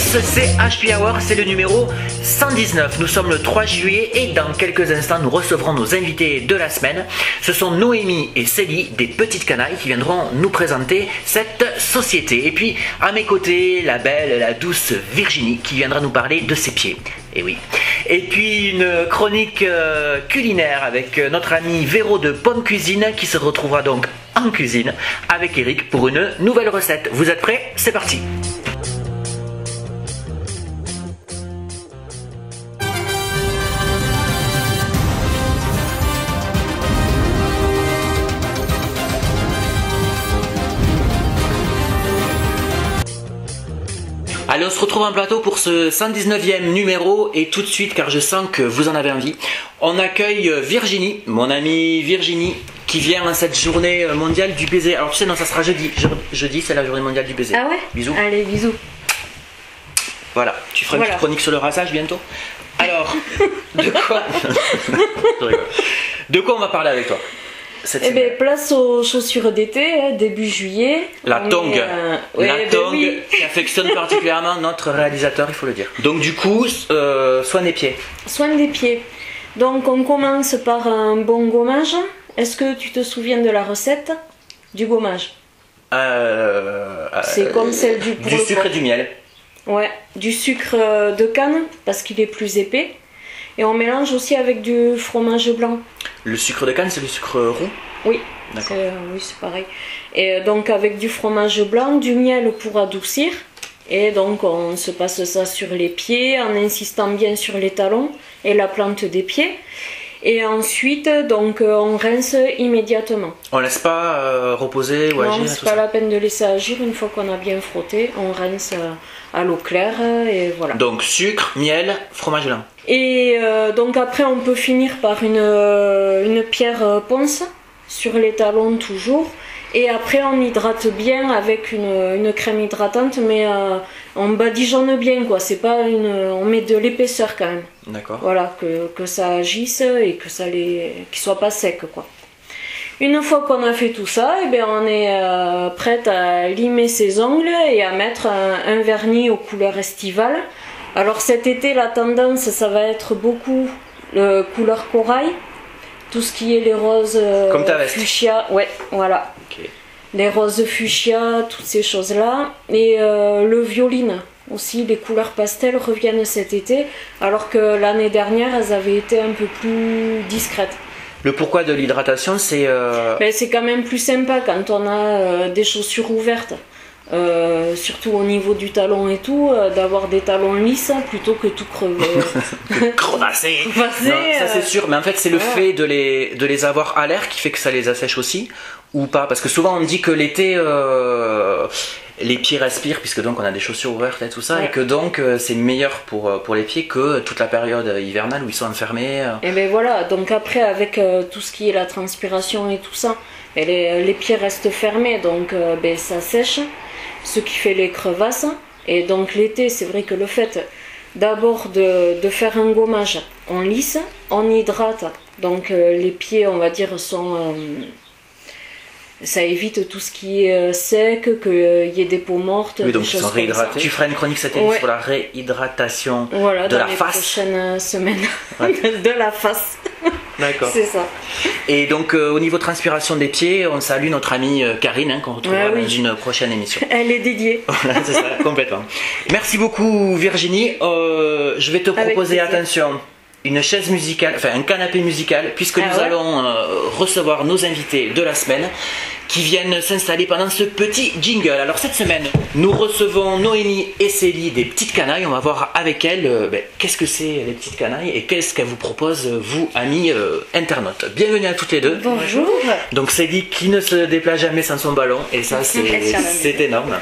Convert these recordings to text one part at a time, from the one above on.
c'est HP Hour, c'est le numéro 119. Nous sommes le 3 juillet et dans quelques instants nous recevrons nos invités de la semaine. Ce sont Noémie et Célie des Petites Canailles qui viendront nous présenter cette société. Et puis à mes côtés, la belle, la douce Virginie qui viendra nous parler de ses pieds. Et oui. Et puis une chronique culinaire avec notre ami Véro de Pomme Cuisine qui se retrouvera donc en cuisine avec Eric pour une nouvelle recette. Vous êtes prêts? C'est parti! Allez, on se retrouve en plateau pour ce 119e numéro et tout de suite, car je sens que vous en avez envie, on accueille Virginie, mon amie Virginie, qui vient en cette journée mondiale du baiser. Alors tu sais, non, ça sera jeudi. Jeudi, c'est la journée mondiale du baiser. Ah ouais? Bisous. Allez, bisous. Voilà, tu feras une petite chronique sur le rasage bientôt. Alors, de quoi de quoi on va parler avec toi? Eh bien, place aux chaussures d'été, début juillet. La tongue, qui affectionne particulièrement notre réalisateur, il faut le dire. Donc du coup, soin des pieds. Soin des pieds. Donc on commence par un bon gommage. Est-ce que tu te souviens de la recette du gommage? C'est comme celle du sucre et du miel. Ouais, du sucre de canne parce qu'il est plus épais. Et on mélange aussi avec du fromage blanc. Le sucre de canne, c'est le sucre roux? Oui, c'est pareil. Et donc avec du fromage blanc, du miel pour adoucir. Et donc on se passe ça sur les pieds en insistant bien sur les talons et la plante des pieds. Et ensuite, donc on rince immédiatement. On laisse pas reposer ou agir? Non, c'est pas la peine de laisser agir. Une fois qu'on a bien frotté, on rince à l'eau claire et voilà. Donc sucre, miel, fromage blanc. Et donc après on peut finir par une pierre ponce sur les talons toujours. Et après on hydrate bien avec une crème hydratante, mais on badigeonne bien quoi. C'est pas on met de l'épaisseur quand même. D'accord. Voilà, que ça agisse et que qu'il soit pas sec quoi. Une fois qu'on a fait tout ça, eh bien, on est prête à limer ses ongles et à mettre un vernis aux couleurs estivales. Alors cet été, la tendance, ça va être beaucoup couleur corail. Tout ce qui est les roses fuchsia. Ouais, voilà. Okay. Les roses fuchsia, toutes ces choses-là. Et le violine aussi, les couleurs pastel reviennent cet été. Alors que l'année dernière, elles avaient été un peu plus discrètes. Le pourquoi de l'hydratation, c'est... Ben, c'est quand même plus sympa quand on a des chaussures ouvertes. Surtout au niveau du talon et tout, d'avoir des talons lisses plutôt que tout crever. Crevasser. Ça c'est sûr, mais en fait c'est le fait de les avoir à l'air qui fait que ça les assèche aussi, ou pas? Parce que souvent on dit que l'été les pieds respirent, puisque donc on a des chaussures ouvertes et tout ça, et que donc c'est meilleur pour les pieds que toute la période hivernale où ils sont enfermés. Et ben voilà, donc après avec tout ce qui est la transpiration et tout ça, les pieds restent fermés, donc ben, ça sèche. Ce qui fait les crevasses. Et donc l'été, c'est vrai que le fait d'abord de faire un gommage, on lisse, on hydrate. Donc les pieds, on va dire, sont... ça évite tout ce qui est sec, qu'il y ait des peaux mortes. Oui, donc ils sont réhydratés. Tu feras une chronique cette année sur la réhydratation de la face. Dans les prochaines semaines. De la face. D'accord. C'est ça. Et donc au niveau transpiration des pieds, on salue notre amie Karine qu'on retrouvera dans une prochaine émission. Elle est dédiée. Voilà, c'est ça, complètement. Merci beaucoup Virginie. Je vais te proposer, attention, une chaise musicale, enfin un canapé musical, puisque nous allons recevoir nos invités de la semaine qui viennent s'installer pendant ce petit jingle. Alors cette semaine, nous recevons Noémie et Célie des Petites Canailles. On va voir avec elles qu'est-ce que c'est les Petites Canailles et qu'est-ce qu'elles vous proposent, vous, amis internautes. Bienvenue à toutes les deux. Bonjour. Donc Célie qui ne se déplace jamais sans son ballon, et ça c'est énorme.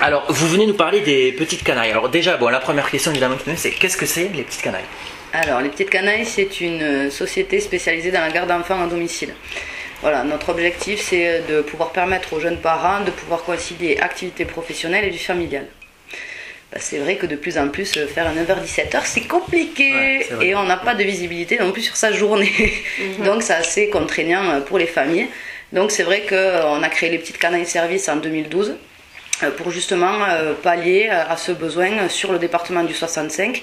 Alors vous venez nous parler des Petites Canailles. Alors déjà, bon, la première question évidemment c'est qu'est-ce que c'est les Petites Canailles? Alors les Petites Canailles, c'est une société spécialisée dans la garde d'enfants à domicile. Voilà, notre objectif c'est de pouvoir permettre aux jeunes parents de pouvoir concilier activité professionnelle et vie familiale. C'est vrai que de plus en plus, faire un 9h-17h, c'est compliqué, et on n'a pas de visibilité non plus sur sa journée. Donc c'est assez contraignant pour les familles. Donc c'est vrai qu'on a créé les Petites Canailles Services en 2012. pour justement pallier à ce besoin sur le département du 65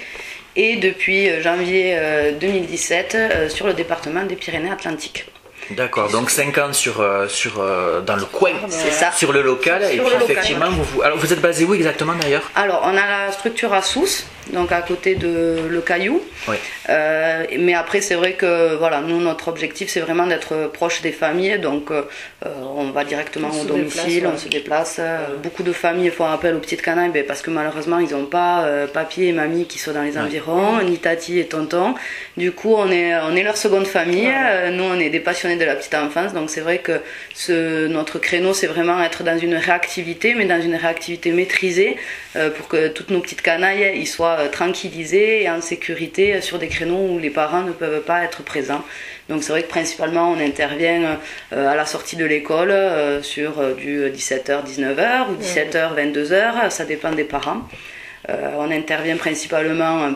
et depuis janvier 2017 sur le département des Pyrénées-Atlantiques. D'accord, donc 5 ans dans le coin, c'est ça. Sur le local, Sur et le puis local. effectivement, alors vous êtes basé où exactement d'ailleurs? Alors, on a la structure à Sousse, donc à côté de Le Caillou. Oui. Mais après, c'est vrai que voilà, nous, notre objectif, c'est vraiment d'être proche des familles. Donc, on va directement au domicile, on se déplace. Beaucoup de familles font appel aux petites canailles parce que malheureusement, ils n'ont pas papy et mamie qui sont dans les environs, ni tati et tonton. Du coup, on est leur seconde famille. Nous, on est des passionnés de la petite enfance. Donc, c'est vrai que notre créneau, c'est vraiment être dans une réactivité, mais dans une réactivité maîtrisée pour que toutes nos petites canailles ils soient tranquillisés et en sécurité sur des créneaux où les parents ne peuvent pas être présents. Donc c'est vrai que principalement on intervient à la sortie de l'école sur du 17h, 19h ou 17h, 22h, ça dépend des parents. On intervient principalement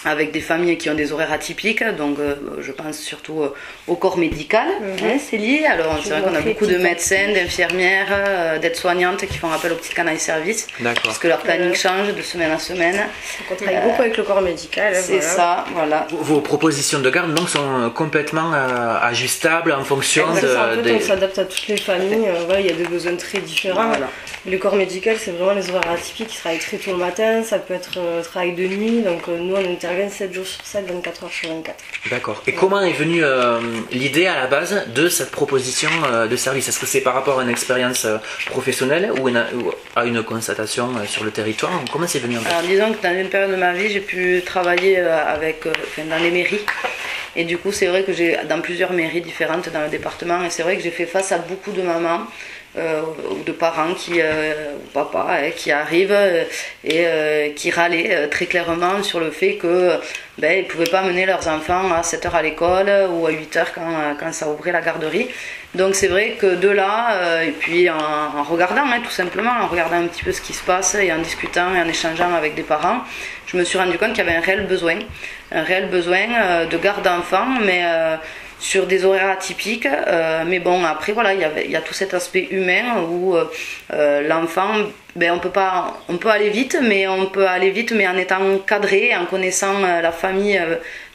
avec des familles qui ont des horaires atypiques, donc je pense surtout au corps médical, hein, Célie. Alors c'est vrai qu'on a beaucoup de médecins, d'infirmières, d'aides-soignantes qui font appel aux petites canailles services, parce que leur planning change de semaine à semaine. Donc on travaille beaucoup avec le corps médical. C'est voilà. Ça, voilà. Vos propositions de garde donc sont complètement ajustables en fonction en fait, on s'adapte à toutes les familles, il y a des besoins très différents. Voilà. Le corps médical, c'est vraiment les horaires atypiques, ils travaillent très tôt le matin, ça peut être travail de nuit, donc nous on intervient 7 jours sur 7, 24 heures sur 24. D'accord. Et comment est venue l'idée à la base de cette proposition de service? Est-ce que c'est par rapport à une expérience professionnelle ou à une constatation sur le territoire? Comment c'est venu en fait? Alors disons que dans une période de ma vie, j'ai pu travailler dans les mairies. Et du coup, c'est vrai que j'ai dans plusieurs mairies différentes dans le département, et c'est vrai que j'ai fait face à beaucoup de mamans ou de parents papa, qui arrivent et qui râlaient très clairement sur le fait que ils ne pouvaient pas mener leurs enfants à 7h à l'école ou à 8h quand ça ouvrait la garderie. Donc c'est vrai que de là, et puis en regardant tout simplement, en regardant un petit peu ce qui se passe et en discutant et en échangeant avec des parents, je me suis rendu compte qu'il y avait un réel besoin de garde d'enfants, mais sur des horaires atypiques, mais bon, après voilà, il y a tout cet aspect humain où l'enfant, on peut aller vite, mais en étant cadré, en connaissant la famille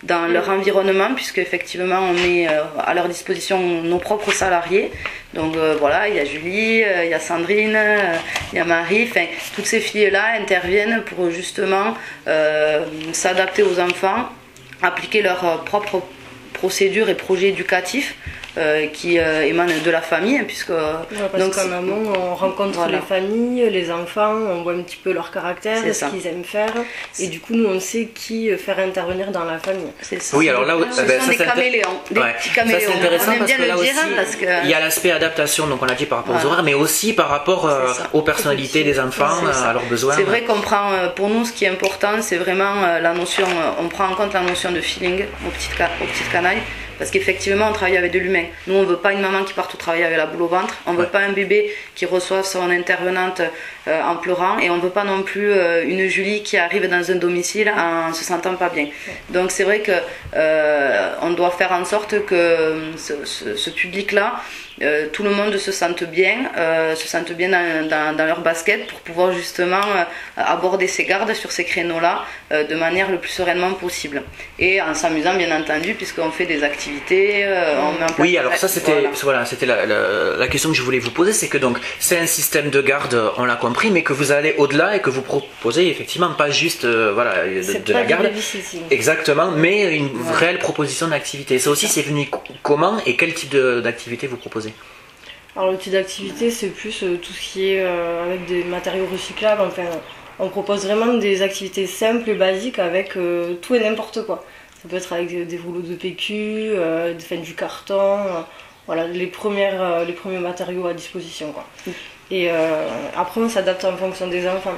dans leur environnement, puisque effectivement on met à leur disposition nos propres salariés. Donc voilà, il y a Julie, il y a Sandrine, il y a Marie, toutes ces filles-là interviennent pour justement s'adapter aux enfants, appliquer leurs propres procédures et projets éducatifs qui émanent de la famille, puisque parce qu'en amont on rencontre les familles, les enfants, on voit un petit peu leur caractère, ce qu'ils aiment faire, et du coup nous on sait qui faire intervenir dans la famille. C'est ça. Oui, alors là, ce sont des caméléons, des petits caméléons. Ça c'est intéressant on aime bien le dire parce que il y a l'aspect adaptation, donc on l'a dit par rapport aux horaires, mais aussi par rapport aux personnalités des enfants, à leurs besoins. C'est vrai qu'on prend, pour nous ce qui est important, c'est vraiment la notion, on prend en compte la notion de feeling aux petites canailles. Parce qu'effectivement, on travaille avec de l'humain. Nous, on ne veut pas une maman qui part tout travailler avec la boule au ventre. On ne veut pas un bébé qui reçoit son intervenante en pleurant. Et on ne veut pas non plus une Julie qui arrive dans un domicile en ne se sentant pas bien. Donc, c'est vrai qu'on doit faire en sorte que ce public-là, tout le monde se sente bien dans leur basket pour pouvoir justement aborder ces gardes sur ces créneaux-là de manière le plus sereinement possible. Et en s'amusant, bien entendu, puisqu'on fait des activités. On met en place oui, alors ça c'était la question que je voulais vous poser, c'est que donc c'est un système de garde, on l'a compris, mais que vous allez au-delà et que vous proposez effectivement pas juste de la garde, exactement, mais une réelle proposition d'activité. Ça aussi, c'est venu comment et quel type d'activité vous proposez? Alors le type d'activité, c'est plus tout ce qui est avec des matériaux recyclables. Enfin, on propose vraiment des activités simples et basiques avec tout et n'importe quoi. Ça peut être avec des rouleaux de PQ, du carton, voilà, les premiers matériaux à disposition, quoi. Et après on s'adapte en fonction des enfants.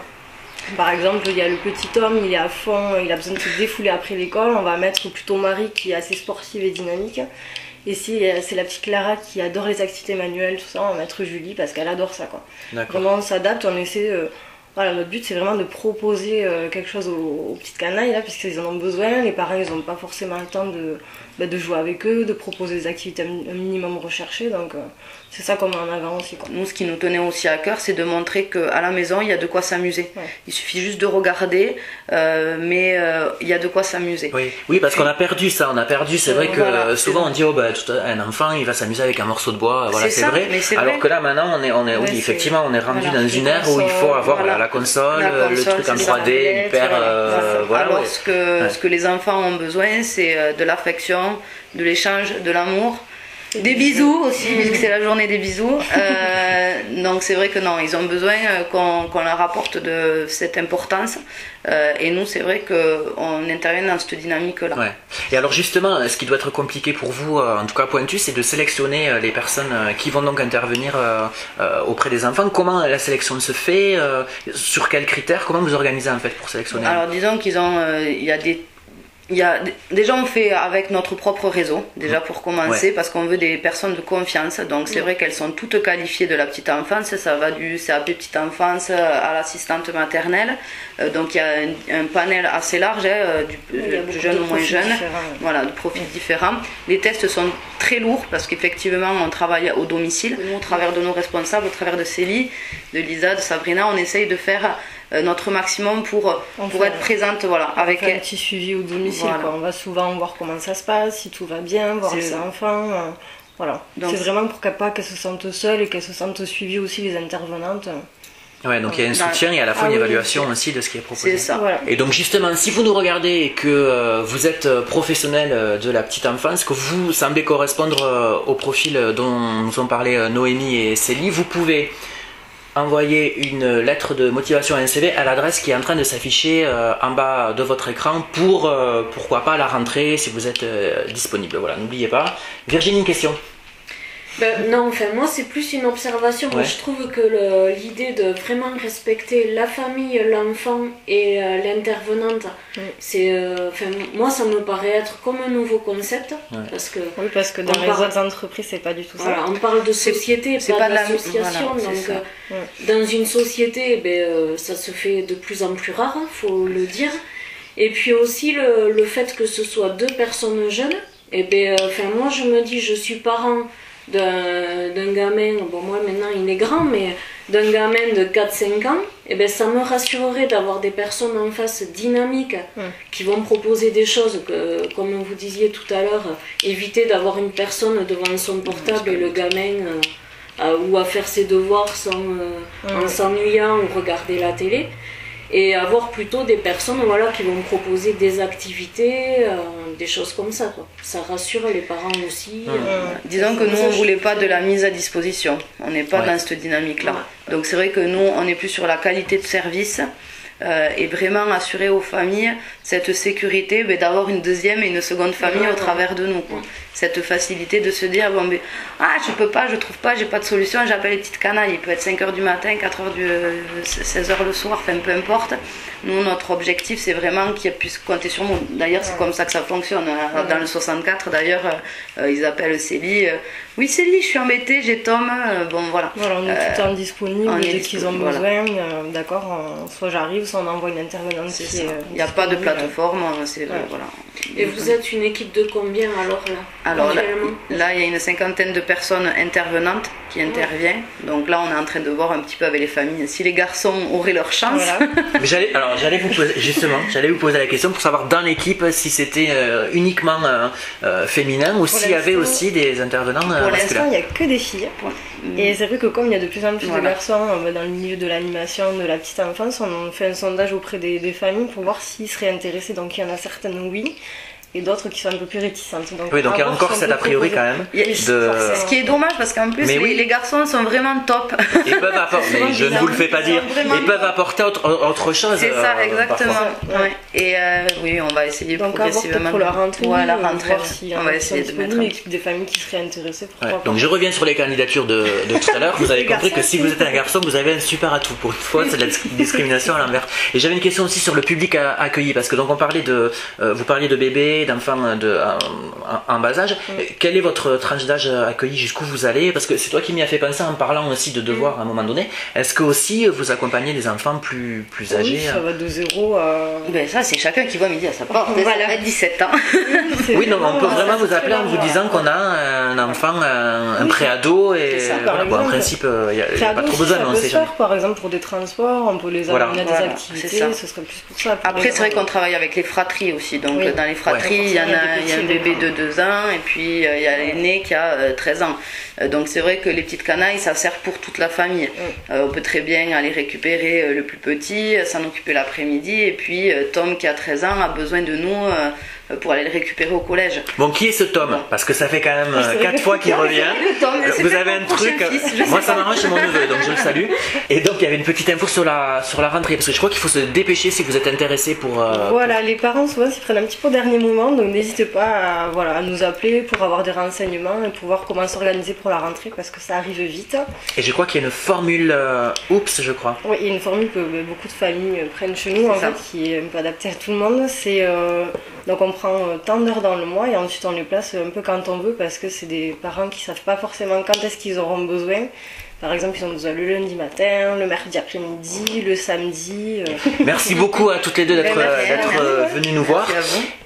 Par exemple, il y a le petit homme, il est à fond, il a besoin de se défouler après l'école, on va mettre plutôt Marie qui est assez sportive et dynamique. Et si c'est la petite Clara qui adore les activités manuelles, tout ça, on va mettre Julie parce qu'elle adore ça, quoi. Vraiment on s'adapte, on essaie Voilà, notre but c'est vraiment de proposer quelque chose aux petites canailles là, puisqu'ils en ont besoin. Les parents ils n'ont pas forcément le temps de jouer avec eux, de proposer des activités un minimum recherchées, donc c'est ça qu'on met en avant aussi, quoi. Nous, ce qui nous tenait aussi à cœur, c'est de montrer qu'à la maison, il y a de quoi s'amuser. Ouais. Il suffit juste de regarder, mais il y a de quoi s'amuser. Oui, parce qu'on a perdu ça, c'est vrai que souvent on dit un enfant il va s'amuser avec un morceau de bois, voilà, c'est vrai. Alors que là maintenant oui, effectivement on est rendu dans une ère où il faut avoir la console, le truc en 3D, hyper Alors ce que les enfants ont besoin, c'est de l'affection, de l'échange, de l'amour. Des bisous aussi, puisque c'est la journée des bisous. Donc c'est vrai que non, ils ont besoin qu'on leur apporte de cette importance. Et nous, c'est vrai qu'on intervient dans cette dynamique-là. Ouais. Et alors justement, ce qui doit être compliqué pour vous, en tout cas pointu, c'est de sélectionner les personnes qui vont donc intervenir auprès des enfants. Comment la sélection se fait? Sur quels critères? Comment vous organisez en fait pour sélectionner? Alors disons qu'ils ont, déjà on fait avec notre propre réseau, déjà pour commencer, parce qu'on veut des personnes de confiance. Donc c'est vrai qu'elles sont toutes qualifiées de la petite enfance, ça va du CAP petite enfance à l'assistante maternelle. Donc il y a un panel assez large, du jeune au moins jeune, voilà, de profils différents. Les tests sont très lourds parce qu'effectivement on travaille au domicile. Nous, au travers de nos responsables, au travers de Célie, de Lisa, de Sabrina, on essaye de faire notre maximum pour être présente, voilà, avec un petit suivi au domicile, voilà. Quoi. On va souvent voir comment ça se passe, si tout va bien, voir les enfants, voilà. C'est vraiment pour qu'elles se sentent seules et qu'elles se sentent suivies aussi, les intervenantes. Ouais, donc il y a un soutien et à la fois une évaluation aussi de ce qui est proposé. C'est ça. Voilà. Et donc justement, si vous nous regardez et que vous êtes professionnel de la petite enfance, que vous semblez correspondre au profil dont nous ont parlé Noémie et Célie, vous pouvez envoyer une lettre de motivation et un CV à l'adresse qui est en train de s'afficher en bas de votre écran pour, pourquoi pas, la rentrée si vous êtes disponible. Voilà, n'oubliez pas. Virginie, une question? Non, enfin moi c'est plus une observation. Moi, je trouve que l'idée de vraiment respecter la famille, l'enfant et l'intervenante, c'est, moi ça me paraît être comme un nouveau concept. Parce que dans les autres entreprises c'est pas du tout ça. On parle de société, pas d'association. Donc dans une société, ça se fait de plus en plus rare, faut le dire. Et puis aussi le fait que ce soit deux personnes jeunes, moi je me dis, je suis parent d'un gamin, bon moi maintenant il est grand, mais d'un gamin de 4-5 ans, ça me rassurerait d'avoir des personnes en face dynamiques qui vont proposer des choses que, comme vous disiez tout à l'heure, éviter d'avoir une personne devant son portable et le gamin ou à faire ses devoirs en s'ennuyant ou regarder la télé. Et avoir plutôt des personnes qui vont proposer des activités, des choses comme ça, quoi. Ça rassure les parents aussi. Disons que nous on ne voulait pas de la mise à disposition, on n'est pas dans cette dynamique là. Donc c'est vrai que nous on est plus sur la qualité de service et vraiment assurer aux familles cette sécurité d'avoir une deuxième et une seconde famille au travers de nous, quoi. Cette facilité de se dire je peux pas, je trouve pas, j'ai pas de solution, j'appelle les petites canailles. Il peut être 5h du matin, 16h le soir, peu importe. Nous, notre objectif, c'est vraiment qu'ils puissent compter sur nous. D'ailleurs, c'est comme ça que ça fonctionne. Dans le 64, d'ailleurs, ils appellent Célie. Oui, Célie, je suis embêtée, j'ai Tom. Voilà. On est tout le temps disponible dès qu'ils ont besoin. D'accord, soit j'arrive, soit on envoie une intervenante. Il n'y a pas de plateforme. Et vous êtes une équipe de combien alors là? Alors là, il y a une 50aine de personnes intervenantes qui interviennent. Donc là, on est en train de voir un petit peu avec les familles si les garçons auraient leur chance. Mais j'allais vous poser la question pour savoir dans l'équipe si c'était uniquement féminin ou s'il y avait aussi des intervenants. Pour l'instant, il n'y a que des filles. Et c'est vrai que comme il y a de plus en plus de garçons dans le milieu de l'animation, de la petite enfance, on fait un sondage auprès des familles pour voir s'ils seraient intéressés. Donc il y en a certaines, oui. Et d'autres qui sont un peu plus réticentes. Donc il y a encore cet a priori quand même. Ce qui est dommage parce qu'en plus les garçons sont vraiment top. Ils peuvent apporter, mais je ne vous le fais pas dire, ils peuvent apporter autre chose. C'est ça, exactement. Et oui, on va essayer progressivement. Pour la rentrée, on va essayer de mettre des familles qui seraient intéressées. Donc je reviens sur les candidatures de tout à l'heure. Vous avez compris que si vous êtes un garçon, vous avez un super atout. Pour une fois, c'est de la discrimination à l'envers. Et j'avais une question aussi sur le public accueilli parce que donc vous parliez de bébés, bébés, d'enfants en bas âge. Quelle est votre tranche d'âge accueillie? Jusqu'où vous allez? Parce que c'est toi qui m'y as fait penser en parlant aussi de devoirs à un moment donné. Est-ce que aussi vous accompagnez des enfants plus âgés? Oui, ça va de 0 à... Ben ça, c'est chacun qui voit midi à sa porte. Voilà. Ça fait 17 ans. Oui, non, on peut vraiment vous appeler en vous disant qu'on a un enfant, un préado, et ça, voilà, bon, en principe, il n'y a pas trop besoin, mais on sait jamais. Par exemple, pour des transports, on peut les amener à des activités, ce serait plus pour ça. Après, c'est vrai qu'on travaille avec les fratries aussi. Donc, dans les fratries, il y a un bébé de 2 ans et puis il y a l'aîné qui a 13 ans. Donc, c'est vrai que les petites canailles, ça sert pour toute la famille. On peut très bien aller récupérer le plus petit, s'en occuper l'après-midi. Et puis, Tom, qui a 13 ans, a besoin de nous pour aller le récupérer au collège. Bon, qui est ce Tom? Parce que ça fait quand même 4 fois qu'il revient. Vous avez un truc, moi ça m'arrange, c'est mon neveu, donc je le salue. Et donc il y avait une petite info sur la rentrée, parce que je crois qu'il faut se dépêcher si vous êtes intéressé pour... Voilà, les parents souvent s'y prennent un petit peu au dernier moment, donc n'hésitez pas à nous appeler pour avoir des renseignements et pouvoir comment s'organiser pour la rentrée, parce que ça arrive vite. Et je crois qu'il y a une formule Oups, je crois. Oui, il y a une formule que beaucoup de familles prennent chez nous, en fait, qui est un peu adaptée à tout le monde. C'est donc on prend tant d'heures dans le mois et ensuite on les place un peu quand on veut, parce que c'est des parents qui savent pas forcément quand est-ce qu'ils auront besoin. Par exemple, ils ont besoin le lundi matin, le mercredi après-midi, le samedi. Merci beaucoup à toutes les deux d'être venues nous voir.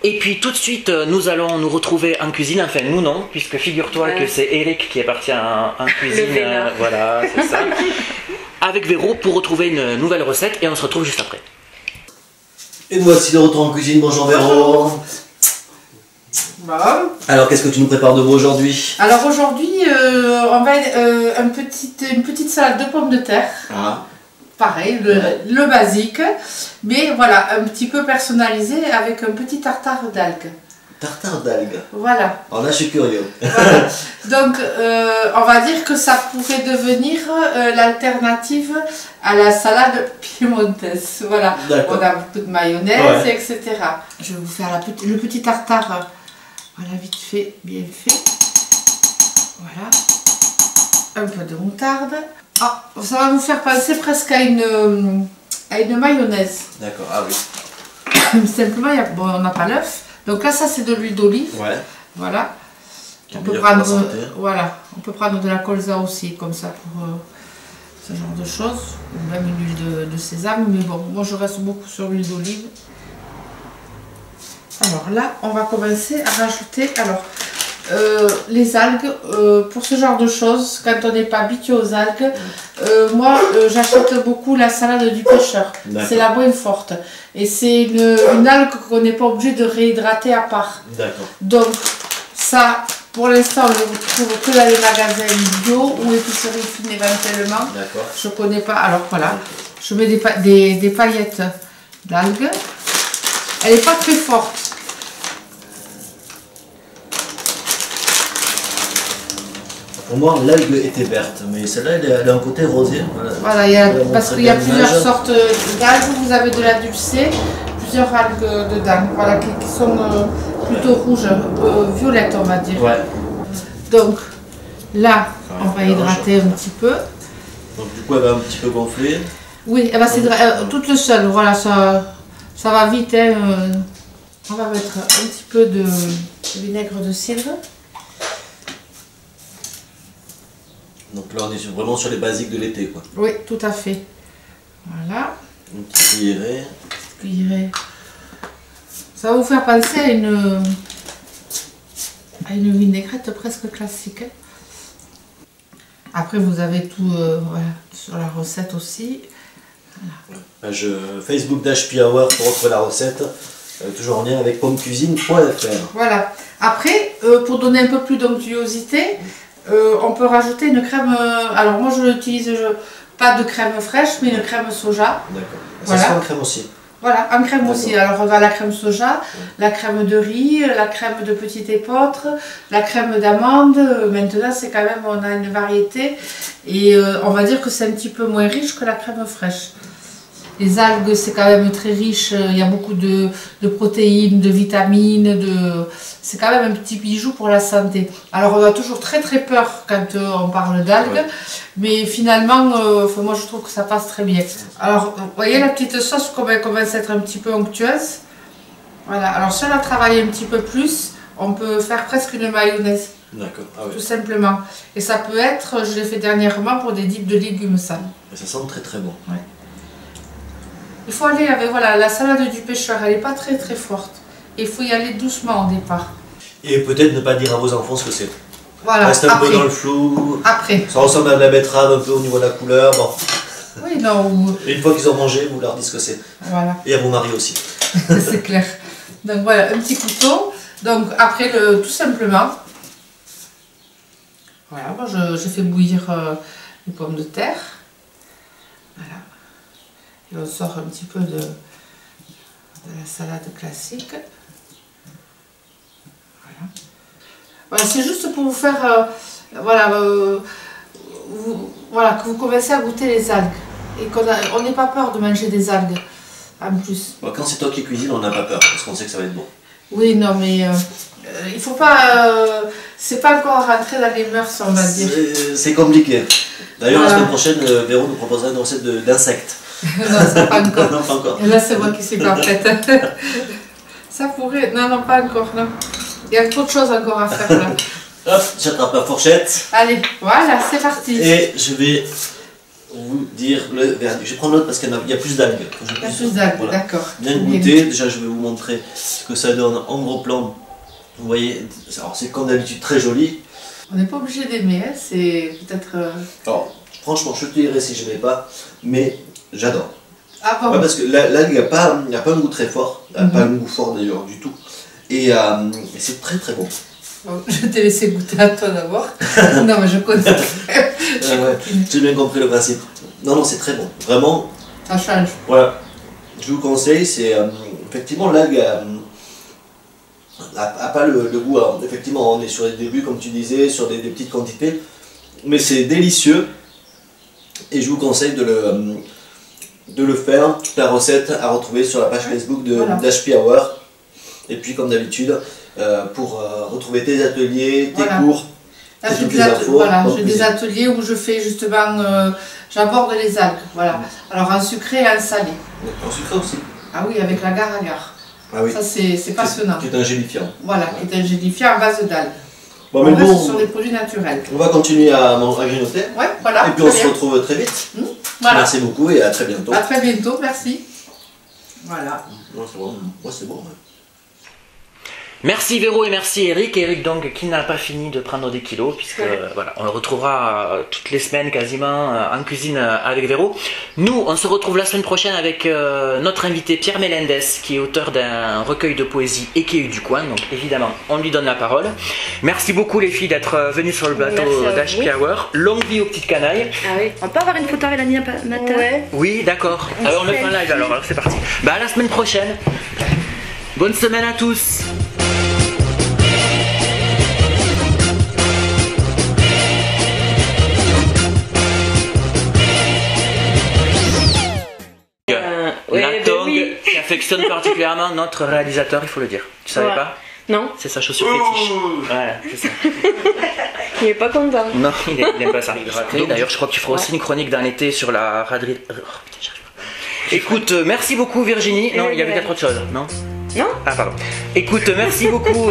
Et puis tout de suite, nous allons nous retrouver en cuisine. Enfin, nous non, puisque figure-toi que c'est Eric qui est parti en cuisine. Voilà, c'est ça. Avec Véro pour retrouver une nouvelle recette, et on se retrouve juste après. Et nous voici de retour en cuisine. Bonjour Véro. Bon. Alors qu'est-ce que tu nous prépares de beau aujourd'hui? Alors aujourd'hui, on va une petite salade de pommes de terre. Ah. Pareil, le basique, mais voilà, un petit peu personnalisé avec un petit tartare d'algues. Tartare d'algues. Voilà. Alors là, je suis curieux. Voilà. Donc, on va dire que ça pourrait devenir l'alternative à la salade piémontaise. Voilà. On a beaucoup de mayonnaise, etc. Je vais vous faire le petit tartare. Voilà, vite fait, bien fait. Voilà. Un peu de moutarde. Ah, ça va vous faire penser presque à une mayonnaise. D'accord, ah oui. Simplement, bon, on n'a pas l'œuf. Donc là, ça c'est de l'huile d'olive. Ouais. Voilà. On peut prendre, voilà. On peut prendre de la colza aussi, comme ça, pour ce genre de choses. Ou même une huile de sésame. Mais bon, moi je reste beaucoup sur l'huile d'olive. Alors là, on va commencer à rajouter les algues. Pour ce genre de choses, quand on n'est pas habitué aux algues, moi j'achète beaucoup la salade du pêcheur. C'est la bonne forte. Et c'est une algue qu'on n'est pas obligé de réhydrater à part. D'accord. Donc ça, pour l'instant, on ne le retrouve que dans les magasins bio ou épiceries fines éventuellement. D'accord. Je ne connais pas. Alors voilà, je mets des paillettes d'algues. Elle n'est pas très forte. Pour moi, l'algue était verte, mais celle-là, elle a un côté rosé. Voilà, parce qu'il y a plusieurs sortes d'algues. Vous avez de la dulcée, plusieurs algues dedans, voilà, qui sont plutôt rouges, violettes, on va dire. Ouais. Donc là, on va hydrater un petit peu. Donc du coup, elle va un petit peu gonfler. Oui, elle va s'hydrater toute seule. Voilà, ça va vite. Hein. On va mettre un petit peu de vinaigre de cidre. Donc là, on est vraiment sur les basiques de l'été, quoi. Oui, tout à fait. Voilà. Une petite cuillerée. Ça va vous faire penser à une vinaigrette presque classique. Après, vous avez tout voilà, sur la recette aussi. Voilà. Page Facebook d'HP Hour pour retrouver la recette. Toujours en lien avec pommecuisine.fr. Voilà. Après, pour donner un peu plus d'onctuosité, on peut rajouter une crème. Alors moi je n'utilise pas de crème fraîche, mais une crème soja. D'accord. Ça voilà. sera en crème aussi. Voilà, en crème aussi. Alors on va la crème soja, la crème de riz, la crème de petite épeautre, la crème d'amande. Maintenant c'est quand même, on a une variété et on va dire que c'est un petit peu moins riche que la crème fraîche. Les algues, c'est quand même très riche, il y a beaucoup de protéines, de vitamines, c'est quand même un petit bijou pour la santé. Alors on a toujours très peur quand on parle d'algues, mais finalement, moi je trouve que ça passe très bien. Alors, vous voyez la petite sauce, comme elle commence à être un petit peu onctueuse. Voilà, alors si on a travaillé un petit peu plus, on peut faire presque une mayonnaise. D'accord, ah ouais. Tout simplement. Et ça peut être, je l'ai fait dernièrement pour des dips de légumes salés. Et ça sent très très bon. Ouais. Il faut aller avec, voilà, la salade du pêcheur, elle n'est pas très très forte. Il faut y aller doucement au départ. Et peut-être ne pas dire à vos enfants ce que c'est. Voilà, Reste un peu dans le flou. Après. Ça ressemble à de la betterave un peu au niveau de la couleur. Bon. Oui, non. Et une fois qu'ils ont mangé, vous leur dites ce que c'est. Voilà. Et à vos maris aussi. C'est clair. Donc voilà, un petit couteau. Donc après, tout simplement, voilà, moi je fais bouillir les pommes de terre. Voilà. Et on sort un petit peu de la salade classique. Voilà. Voilà, c'est juste pour vous faire, voilà, voilà, que vous commencez à goûter les algues. Et qu'on n'ait pas peur de manger des algues, en plus. Bon, quand c'est toi qui cuisines, on n'a pas peur, parce qu'on sait que ça va être bon. Oui, non, mais il faut pas... c'est pas encore rentré dans les mœurs, on va dire. C'est compliqué. D'ailleurs, Voilà. la semaine prochaine, Véro nous proposera une recette d'insectes. Non, ça pas encore. Non, pas encore. Et là, c'est moi qui suis pas prête. Ça pourrait... Non, non, pas encore, non. Il y a trop de choses encore à faire, là. Hop, j'attrape ma fourchette. Allez, voilà, c'est parti. Et je vais vous dire le verdict. Je vais prendre l'autre parce qu'il y a plus d'algues. Il y a plus d'algues, voilà. d'accord. Bien goûter. Déjà, je vais vous montrer ce que ça donne en gros plan. Vous voyez, alors c'est comme d'habitude très joli. On n'est pas obligé d'aimer, hein. C'est peut-être... Alors, franchement, je te dirais si je n'aimais pas, mais j'adore. Ah bon. Ouais, parce que l'algue, il n'y a pas un goût très fort. Il n'y a pas un goût fort d'ailleurs du tout. Et c'est très très bon. Bon, je t'ai laissé goûter à toi d'abord. Non, mais je connais. Ouais, j'ai bien compris le principe. Non, non, c'est très bon. Vraiment, Ça change. voilà. Je vous conseille, c'est effectivement l'algue a pas le goût. Alors, effectivement, on est sur les débuts, comme tu disais, sur des petites quantités. Mais c'est délicieux. Et je vous conseille de le faire. Toute la recette à retrouver sur la page Facebook de Voilà. d'HP Hour. Et puis, comme d'habitude, pour retrouver tes ateliers, tes Voilà. cours, Là, et j'ai toutes des, les infos. voilà, donc, j'ai des ateliers où je fais justement, j'aborde les algues, voilà. Alors en sucré et en salé. en sucré aussi. Ah oui, avec l'agar-agar. Ah oui. Ça c'est passionnant. Qui est un gélifiant. Voilà, qui est un gélifiant à base d'algues. Bon, On mais reste bon, sur des produits naturels. on va continuer à grignoter. Ouais, voilà. Et puis on très se bien. retrouve très vite. Voilà. Merci beaucoup et à très bientôt. À très bientôt, merci. Voilà. Ouais, c'est bon. Ouais, c'est bon. Ouais. Merci Véro et merci Eric. Eric donc qui n'a pas fini de prendre des kilos puisque voilà, on le retrouvera toutes les semaines quasiment en cuisine avec Véro. Nous on se retrouve la semaine prochaine avec notre invité Pierre Melendez qui est auteur d'un recueil de poésie Écueil du coin, donc évidemment on lui donne la parole. Merci beaucoup les filles d'être venues sur le plateau d'HP Hour. Longue vie aux petites canailles. Ah oui. On peut avoir une photo avec la Nia Mata? Ouais. Oui d'accord, alors on le fait en live alors c'est parti. Bah à la semaine prochaine. Bonne semaine à tous. La tongue qui affectionne particulièrement notre réalisateur, il faut le dire. Tu savais pas? Non, C'est sa chaussure fétiche. Voilà, c'est ça. il est pas content. Non, il n'aime pas ça. D'ailleurs, je crois que tu feras aussi une chronique d'un été sur la raderie. Oh, putain, j'arrive pas. Écoute, merci beaucoup Virginie. Non, il y avait peut-être autre chose, non? Non? Ah, pardon. Écoute, merci beaucoup.